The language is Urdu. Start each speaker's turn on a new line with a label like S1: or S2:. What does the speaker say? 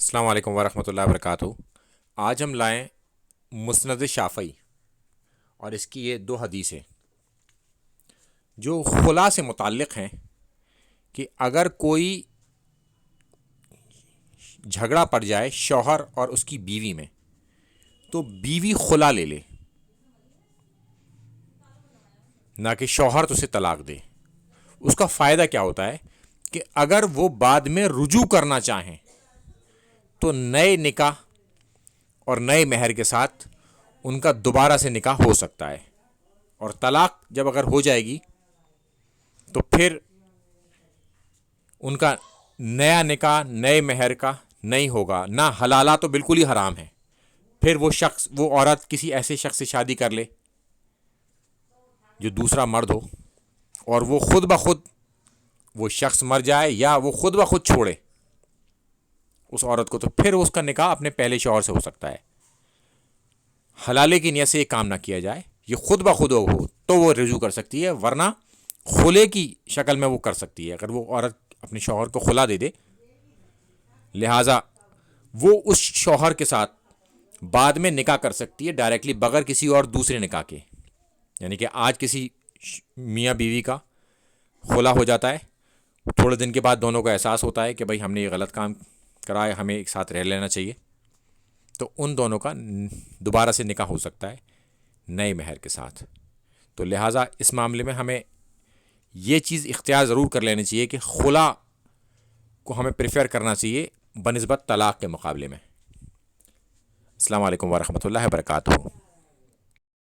S1: السلام علیکم ورحمۃ اللہ وبرکاتہ۔ آج ہم لائیں مسند شافعی اور اس کی یہ دو حدیثیں جو خلا سے متعلق ہیں کہ اگر کوئی جھگڑا پڑ جائے شوہر اور اس کی بیوی میں تو بیوی خلا لے لے، نہ کہ شوہر تو اسے طلاق دے۔ اس کا فائدہ کیا ہوتا ہے کہ اگر وہ بعد میں رجوع کرنا چاہیں تو نئے نکاح اور نئے مہر کے ساتھ ان کا دوبارہ سے نکاح ہو سکتا ہے، اور طلاق جب اگر ہو جائے گی تو پھر ان کا نیا نکاح نئے مہر کا نہیں ہوگا، نہ حلالہ تو بالکل ہی حرام ہے۔ پھر وہ عورت کسی ایسے شخص سے شادی کر لے جو دوسرا مرد ہو، اور وہ خود بخود وہ شخص مر جائے یا وہ خود بخود چھوڑے اس عورت کو، تو پھر اس کا نکاح اپنے پہلے شوہر سے ہو سکتا ہے۔ حلالے کی نیت سے یہ کام نہ کیا جائے، یہ خود بخود ہو تو وہ رجوع کر سکتی ہے، ورنہ خلے کی شکل میں وہ کر سکتی ہے اگر وہ عورت اپنے شوہر کو خلا دے دے۔ لہٰذا وہ اس شوہر کے ساتھ بعد میں نکاح کر سکتی ہے ڈائریکٹلی، بغیر کسی اور دوسرے نکاح کے۔ یعنی کہ آج کسی میاں بیوی کا خلا ہو جاتا ہے، تھوڑے دن کے بعد دونوں کو احساس ہوتا ہے کہ بھائی ہم نے یہ غلط کام کرا ہے، ہمیں ایک ساتھ رہ لینا چاہیے، تو ان دونوں کا دوبارہ سے نکاح ہو سکتا ہے نئے مہر کے ساتھ۔ تو لہٰذا اس معاملے میں ہمیں یہ چیز اختیار ضرور کر لینی چاہیے کہ خلا کو ہمیں پریفر کرنا چاہیے بنسبت طلاق کے مقابلے میں۔ السلام علیکم ورحمۃ اللہ وبرکاتہ۔